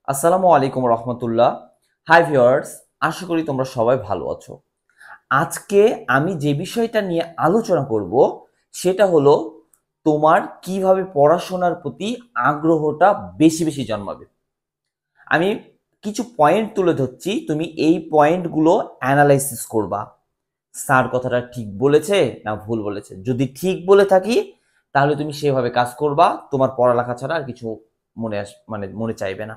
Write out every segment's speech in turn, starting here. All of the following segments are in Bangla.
আসসালামু আলাইকুম রহমতুল্লাহ। হাই ভিউয়ার্স, আশা করি তোমরা সবাই ভালো আছো। আজকে আমি যে বিষয়টা নিয়ে আলোচনা করব সেটা হলো তোমার কিভাবে পড়াশোনার প্রতি আগ্রহটা বেশি বেশি জন্মাবে। আমি কিছু পয়েন্ট তুলে ধরছি, তুমি এই পয়েন্টগুলো অ্যানালাইসিস করবা। স্যার কথাটা ঠিক বলেছে না ভুল বলেছে। যদি ঠিক বলে থাকি তাহলে তুমি সেভাবে কাজ করবা, তোমার পড়ালেখা ছাড়া আর কিছু মনে চাইবে না।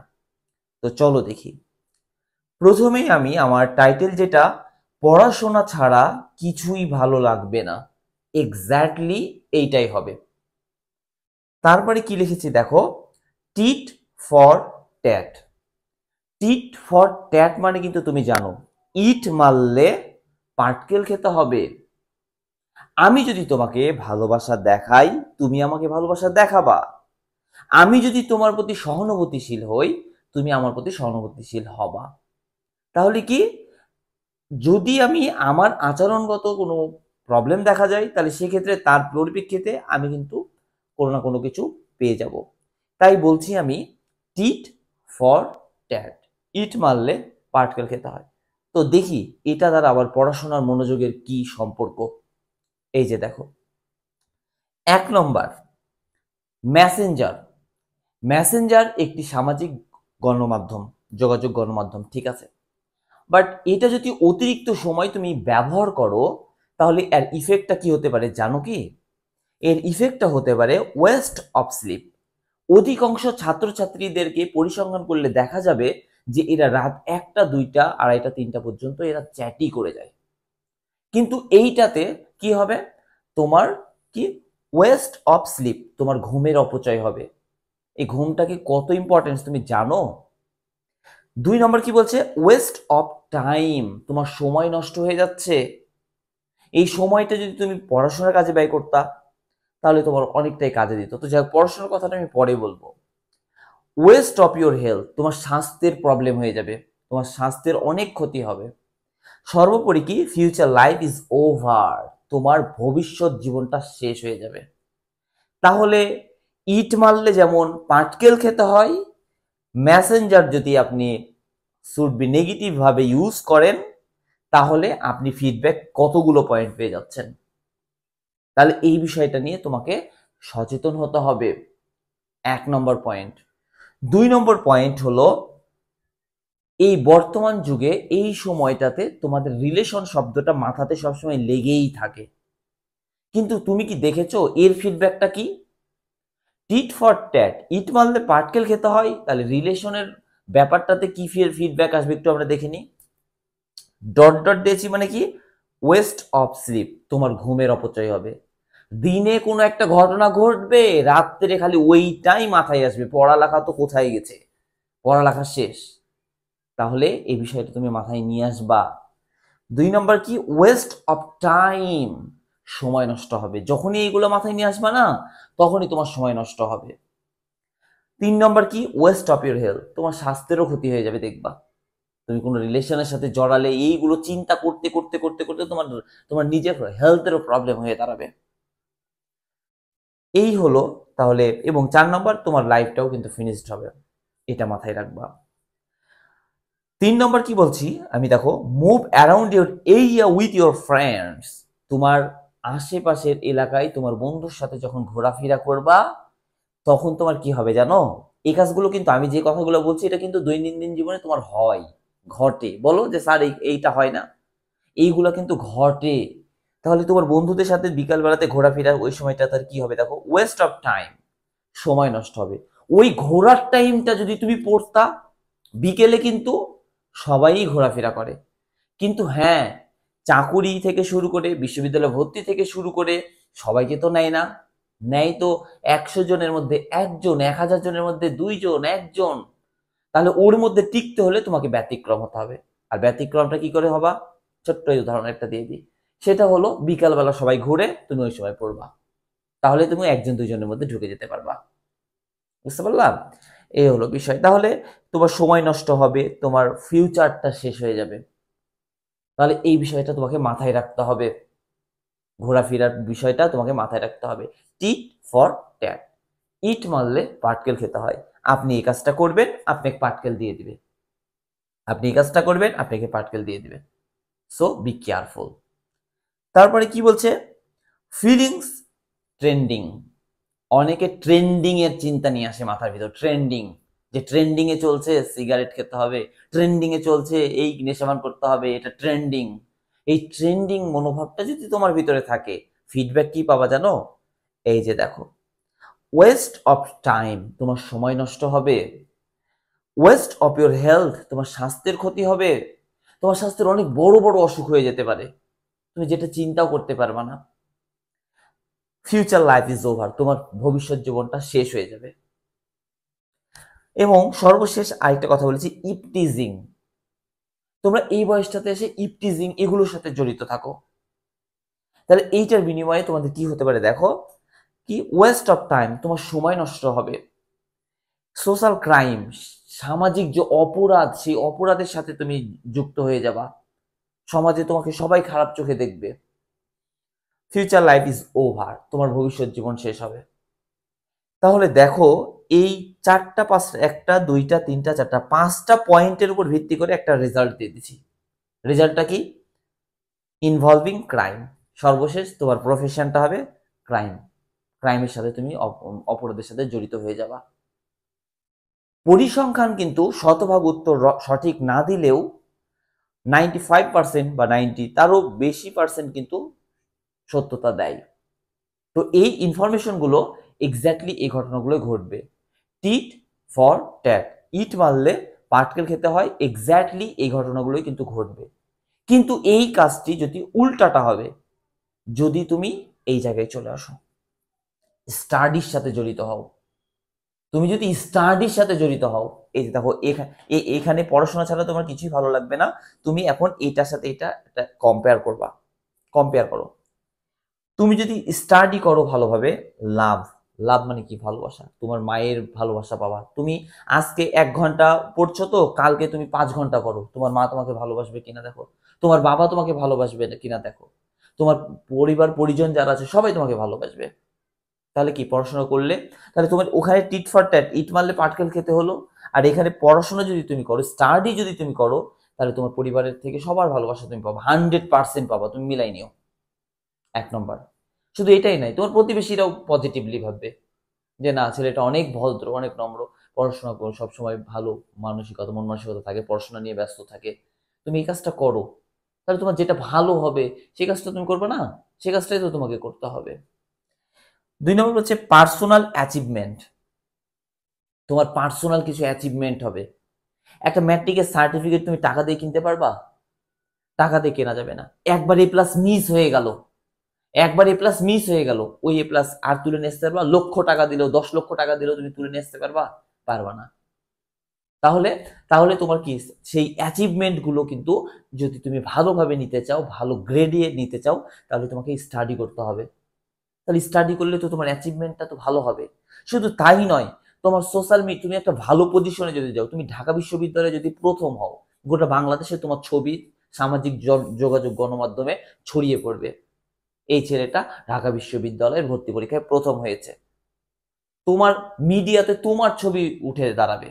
তো চলো দেখি। প্রথমেই আমি আমার টাইটেল যেটা, পড়াশোনা ছাড়া কিছুই ভালো লাগবে না, এক্স্যাক্টলি এইটাই হবে। তারপরে কি লিখেছি দেখো, tit for tat. Tit for tat মানে কিন্তু তুমি জানো, ইট মারলে পাটকেল খেতে হবে। আমি যদি তোমাকে ভালোবাসা দেখাই, তুমি আমাকে ভালোবাসা দেখাবা। আমি যদি তোমার প্রতি সহানুভূতিশীল হই, তুমি আমার প্রতি সহানুভূতিশীল হবা। তাহলে কি, যদি আমি আমার আচরণগত কোনো প্রবলেম দেখা যায় তাহলে সেক্ষেত্রে তার পরিপ্রেক্ষিতে আমি কিন্তু কোনো না কোনো কিছু পেয়ে যাব। তাই বলছি আমি, টিট ফর ট্যাট, ইট মারলে পাটকেল খেতে হয়। তো দেখি এটা দ্বারা আবার পড়াশোনার মনোযোগের কি সম্পর্ক। এই যে দেখো, 1 নম্বর, মেসেঞ্জার। মেসেঞ্জার একটি সামাজিক গণমাধ্যম, যোগাযোগ গণমাধ্যম, ঠিক আছে। বাট এটা যদি অতিরিক্ত সময় তুমি ব্যবহার করো তাহলে এর ইফেক্টটা কি হতে পারে জানো কি? এর ইফেক্টটা হতে পারে ওয়েস্ট অফ স্লিপ। অধিকাংশ ছাত্রছাত্রীদেরকে পরিসংখ্যান করলে দেখা যাবে যে এরা রাত 1টা 2টা 2:30টা 3টা পর্যন্ত এরা চ্যাটই করে যায়। কিন্তু এইটাতে কি হবে, তোমার কি, ওয়েস্ট অফ স্লিপ, তোমার ঘুমের অপচয় হবে। এই ঘুমটাকে কত ইম্পর্টেন্স তুমি জানো? 2 নম্বর কি বলছে, ওয়েস্ট অফ টাইম, তোমার সময় নষ্ট হয়ে যাচ্ছে। এই সময়টা যদি তুমি পড়াশোনার কাজে ব্যয় করতা তাহলে তোমার অনেকটাই কাজে দিত। তো যাই হোক, পড়াশোনার কথাটা আমি পরে বলবো। ওয়েস্ট অফ ইউর হেলথ, তোমার স্বাস্থ্যের প্রবলেম হয়ে যাবে, তোমার স্বাস্থ্যের অনেক ক্ষতি হবে। সর্বোপরি কি, ফিউচার লাইফ ইজ ওভার, তোমার ভবিষ্যৎ জীবনটা শেষ হয়ে যাবে। তাহলে ইট মারলে যেমন পাটকেল খেতে হয়, মেসেঞ্জার যদি আপনি শুড বি নেগেটিভ ভাবে ইউজ করেন তাহলে আপনি ফিডব্যাক কতগুলো পয়েন্ট পেয়ে যাচ্ছেন। তাহলে এই বিষয়টা নিয়ে তোমাকে সচেতন হতে হবে, 1 নম্বর পয়েন্ট। 2 নম্বর পয়েন্ট হলো, এই বর্তমান যুগে এই সময়টাতে তোমাদের রিলেশন শব্দটা মাথাতে সবসময় লেগেই থাকে। কিন্তু তুমি কি দেখেছো এর ফিডব্যাকটা কি? টিট ফর ট্যাট, ইট মারলে পাটকেল খেতে হয়, তাহলে রিলেশনের ব্যাপারটাতে কি ফিডব্যাক আসবে একটু আমরা দেখে নিই। ডট ডট দিয়েছি মানে কি, ওয়েস্ট অফ স্লিপ, তোমার ঘুমের অপচয় হবে। দিনে কোনো একটা ঘটনা ঘটবে, রাত্রে খালি ওইটাই মাথায় আসবে, পড়ালেখা তো কোথায় গেছে, পড়ালেখা শেষ। তাহলে এই বিষয়টা তুমি মাথায় নিয়ে আসবা। 2 নম্বর কি, ওয়েস্ট অফ টাইম, সময় নষ্ট হবে। যখনই এইগুলো মাথায় নিয়ে আসবা না, তখনই তোমার সময় নষ্ট হবে। 3 নম্বর কি, ওয়েস্ট অফ ইউর হেলথ, তোমার স্বাস্থ্যেরও ক্ষতি হয়ে যাবে দেখবা। তুমি কোনো রিলেশনের সাথে জড়ালে এইগুলো চিন্তা করতে করতে করতে করতে তোমার তোমার নিজের হেলথেরও প্রবলেম হয়ে দাঁড়াবে। এই হলো তাহলে। এবং 4 নম্বর, তোমার লাইফটাও কিন্তু ফিনিশড হবে, এটা মাথায় রাখবা। 3 নম্বর কি বলছি আমি দেখো, move around your area with your friends, তোমার আশেপাশের এলাকায় তোমার বন্ধুর সাথে যখন ঘোরাফেরা করবা তখন তোমার কি হবে জানো? এই কাজগুলো কিন্তু আমি যে কথাগুলো বলছি এটা কিন্তু দৈনন্দিন জীবনে তোমার হয়, ঘটে। বলো যে স্যার এইটা হয় না, এইগুলো কিন্তু ঘটে। তাহলে তোমার বন্ধুদের সাথে বিকাল বেলাতে ঘোরাফেরা ওই সময়টা তার কি হবে দেখো, ওয়েস্ট অফ টাইম, সময় নষ্ট হবে। ওই ঘোরার টাইমটা যদি তুমি পড়তা, বিকেলে কিন্তু সবাই ঘোরাফেরা করে, কিন্তু হ্যাঁ, চাকুরি থেকে শুরু করে বিশ্ববিদ্যালয়ে ভর্তি থেকে শুরু করে সবাইকে তো নেয় না। নেয় তো 100 জনের মধ্যে একজন, 1000 জনের মধ্যে 2 জন, একজন। তাহলে ওর মধ্যে টিকতে হলে তোমাকে ব্যতিক্রম হতে হবে। আর ব্যতিক্রমটা কি করে হবা, ছোট্ট উদাহরণ একটা দিয়ে দিই। সেটা হলো বিকালবেলা সবাই ঘুরে, তুমি ওই সময় পড়বা, তাহলে তুমি 1 2 জনের মধ্যে ঢুকে যেতে পারবা। বুঝতে পারলাম? এই হলো বিষয়। তাহলে তোমার সময় নষ্ট হবে, তোমার ফিউচারটা শেষ হয়ে যাবে। তাহলে এই বিষয়টা তোমাকে মাথায় রাখতে হবে, ঘোরাফেরার বিষয়টা তোমাকে মাথায় রাখতে হবে। টিট ফর ট্যাট, ইট মারলে পাটকেল খেতে হয়। আপনি এই কাজটা করবেন, আপনাকে পাটকেল দিয়ে দিবে। আপনি এই কাজটা করবেন, আপনাকে পাটকেল দিয়ে দিবে। So be careful. তারপরে কি বলছে, ফিলিংস ট্রেন্ডিং। অনেকে ট্রেন্ডিং এর চিন্তা নিয়ে আসে মাথার ভিতর, ট্রেন্ডিং, যে ট্রেন্ডিং এ চলছে সিগারেট খেতে হবে, ট্রেন্ডিং এ চলছে এই নেশাপান করতে হবে, এটা ট্রেন্ডিং। এই ট্রেন্ডিং মনোভাবটা যদি তোমার ভিতরে থাকে, ফিডব্যাক কি পাবা জানো? এই যে দেখো, ওয়েস্ট অফ টাইম, তোমার সময় নষ্ট হবে। ওয়েস্ট অফ ইউর হেলথ, তোমার স্বাস্থ্যের ক্ষতি হবে। তোমার স্বাস্থ্যের অনেক বড় বড় অসুখ হয়ে যেতে পারে, তুমি যেটা চিন্তাও করতে পারবা না। ফিউচার লাইফ ইজ ওভার, তোমার ভবিষ্যৎ জীবনটা শেষ হয়ে যাবে। এবং সর্বশেষ আরেকটা কথা বলেছি, ইপটিজিং। তোমরা এই বয়সটাতে এসে ইপটিজিং এগুলোর সাথে জড়িত থাকো, তাহলে এইটার বিনিময়ে তোমাদের কি হতে পারে দেখো, কি ওয়েস্ট অফ টাইম, তোমার সময় নষ্ট হবে। সোশ্যাল ক্রাইম, সামাজিক যে অপরাধ, সেই অপরাধের সাথে তুমি যুক্ত হয়ে যাবা, সমাজে তোমাকে সবাই খারাপ চোখে দেখবে। ফিউচার লাইফ ইজ ওভার, তোমার ভবিষ্যৎ জীবন শেষ হবে। তাহলে দেখো, এই চারটা পাঁচটা, একটা দুইটা তিনটা চারটা পাঁচটা পয়েন্টের উপর ভিত্তি করে একটা রেজাল্ট দিয়ে দিচ্ছি। রেজাল্টটা কি? Involving crime. সর্বশেষ তোমার প্রফেশনটা হবে ক্রাইম, ক্রাইমের সাথে তুমি অপরাধের সাথে জড়িত হয়ে যাবা। পরিসংখ্যান কিন্তু শতভাগ উত্তর সঠিক না দিলেও 95% বা 90 তারও বেশি পার্সেন্ট কিন্তু সত্যতা দেয়। তো এই ইনফরমেশনগুলো এক্স্যাক্টলি এই ঘটনাগুলো ঘটবে। টিট ফর ট্যাট, ইট মারলে পাটকেল খেতে হয়, এক্স্যাক্টলি এই ঘটনাগুলোই কিন্তু ঘটবে। কিন্তু এই কাজটি যদি উল্টাটা হবে, যদি তুমি এই জায়গায় চলে আসো, স্টাডির সাথে জড়িত হও, তুমি যদি স্টাডির সাথে জড়িত হও, এই যে দেখো এখানে পড়াশোনা ছাড়া তোমার কিছুই ভালো লাগবে না, তুমি এখন এটার সাথে এটা কম্পেয়ার করবা, কম্পেয়ার করো। তুমি যদি স্টাডি করো ভালোভাবে, লাভ, লাভ মানে কি? ভালোবাসা, তোমার মায়ের ভালোবাসা পাবা। তুমি আজকে 1 ঘন্টা পড়ছো, তো কালকে তুমি 5 ঘন্টা করো, তোমার মা তোমাকে ভালোবাসবে কিনা দেখো, তোমার বাবা তোমাকে ভালোবাসবে কিনা দেখো, তোমার পরিবার পরিজন যারা আছে সবাই তোমাকে ভালোবাসবে। তাহলে কি পড়াশোনা করলে, তাহলে তোমার ওখানে টিট ফর ট্যাট, ইট মারলে পাটকেল খেতে হলো। আর এখানে পড়াশোনা যদি তুমি করো, স্টাডি যদি তুমি করো, তাহলে তোমার পরিবারের থেকে সবার ভালোবাসা তুমি পাবো, 100% পাবা, তুমি মিলাই নিও। 1 নম্বর। শুধু এটাই নাই, তোমার প্রতিবেশীরাও পজিটিভলি ভাববে যে না, ছেলেটা অনেক ভদ্র, অনেক নম্র, পড়াশোনা করো, সবসময় ভালো মানসিকতা, মন মানসিকতা থাকে, পড়াশোনা নিয়ে ব্যস্ত থাকে। তুমি এই কাজটা করো, তাহলে তোমার যেটা ভালো হবে সেই কাজটা তুমি করবে না, সেই কাজটাই তো তোমাকে করতে হবে। 2 নম্বর হচ্ছে পার্সোনাল অ্যাচিভমেন্ট। তোমার পার্সোনাল কিছু অ্যাচিভমেন্ট হবে। একটা ম্যাট্রিকের সার্টিফিকেট তুমি টাকা দিয়ে কিনতে পারবা? টাকা দিয়ে কেনা যাবে না। একবার এ প্লাস মিস হয়ে গেল, একবার এ প্লাস মিস হয়ে গেল, ওই এ প্লাস আর তুলে নিয়ে আসতে পারবা? লক্ষ টাকা দিলেও, 10 লক্ষ টাকা দিলেও তুমি তুলে নিয়ে আসতে পারবা? পারবা না। তাহলে তাহলে তোমার কি, সেই অ্যাচিভমেন্ট গুলো কিন্তু যদি তুমি ভালোভাবে নিতে চাও, ভালো গ্রেডে নিতে চাও, তাহলে তোমাকে স্টাডি করতে হবে। তাহলে স্টাডি করলে তো তোমার অ্যাচিভমেন্টটা তো ভালো হবে। শুধু তাই নয়, তোমার সোশ্যাল মিডিয়া, তুমি একটা ভালো পজিশনে যদি যাও, তুমি ঢাকা বিশ্ববিদ্যালয়ে যদি প্রথম হও, গোটা বাংলাদেশে তোমার ছবি সামাজিক যোগাযোগ গণমাধ্যমে ছড়িয়ে পড়বে, এই ছেলেটা ঢাকা বিশ্ববিদ্যালয়ের ভর্তি পরীক্ষায় প্রথম হয়েছে। তোমার মিডিয়াতে তোমার ছবি উঠে দাঁড়াবে।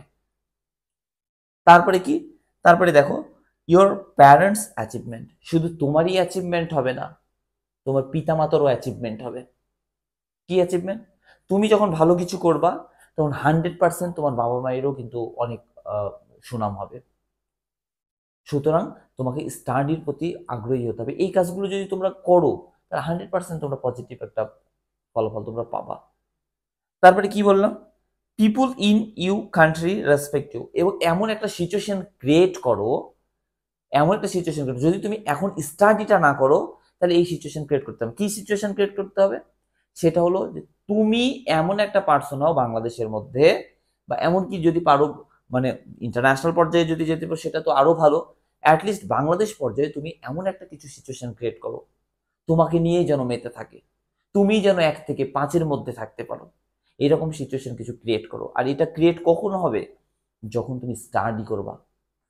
তারপরে কি? তারপরে দেখো, ইয়োর প্যারেন্টস অ্যাচিভমেন্ট। শুধু তোমারই অ্যাচিভমেন্ট হবে না, তোমার পিতামাতারও অ্যাচিভমেন্ট হবে। কি অ্যাচিভমেন্ট? তুমি যখন ভালো কিছু করবা, তখন 100% তোমার বাবা মায়েরও কিন্তু অনেক সুনাম হবে। সুতরাং তোমাকে স্টাডির প্রতি আগ্রহী হতে হবে। এই কাজগুলো যদি তোমরা করো, তাহলে 100% তোমরা পজিটিভ একটা ফলাফল তোমরা পাবা। তারপরে কি বললাম? People in you country respect you. এবং এমন একটা সিচুয়েশন ক্রিয়েট করো, এমন একটা সিচুয়েশন ক্রিয়েট, যদি তুমি এখন স্টাডিটা না করো, তাহলে এই সিচুয়েশন ক্রিয়েট করতে হবে। কি সিচুয়েশন ক্রিয়েট করতে হবে? সেটা হলো যে তুমি এমন একটা পার্সন হও বাংলাদেশের মধ্যে, বা এমনকি যদি পারো মানে ইন্টারন্যাশনাল পর্যায়ে যদি যেতে পারো সেটা তো আরো ভালো, অ্যাটলিস্ট বাংলাদেশ পর্যায়ে তুমি এমন একটা কিছু সিচুয়েশন ক্রিয়েট করো, তোমাকে নিয়েই যেন মেতে থাকে, তুমি যেন 1 থেকে 5-এর মধ্যে থাকতে পারো, এরকম সিচুয়েশন কিছু ক্রিয়েট করো। আর এটা ক্রিয়েট কখন হবে? যখন তুমি স্টাডি করবা।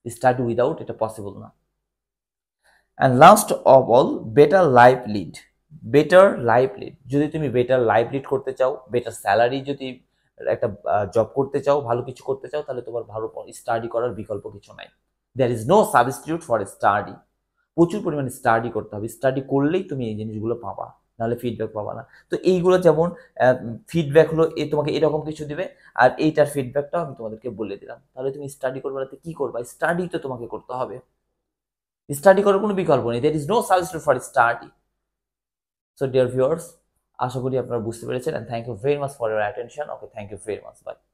স্টাডি উইদাউট এটা পসিবল না। And last of all, better life lead. Better life lead, যদি তুমি বেটার লাইফ লিড করতে চাও, বেটার স্যালারি যদি একটা জব করতে চাও, ভালো কিছু করতে চাও, তাহলে তোমার ভালো স্টাডি করার বিকল্প কিছু নাই। There is no substitute for study. প্রচুর পরিমাণে স্টাডি করতে হবে, স্টাডি করলেই তুমি এই জিনিসগুলো পাবা, নাহলে ফিডব্যাক পাবা না। তো এইগুলো যেমন ফিডব্যাক হলো তোমাকে এরকম কিছু দিবে, আর এইটার ফিডব্যাকটাও আমি তোমাদেরকে বলে দিলাম। তাহলে তুমি স্টাডি করবে না তো কি করবা? স্টাডি তো তোমাকে করতে হবে, স্টাডি করার কোনো বিকল্প নেই। There is no substitute for study. So dear viewers, আশা করি আপনারা বুঝতে পেরেছেন, and thank you very much for your attention. Okay, thank you very much. Bye.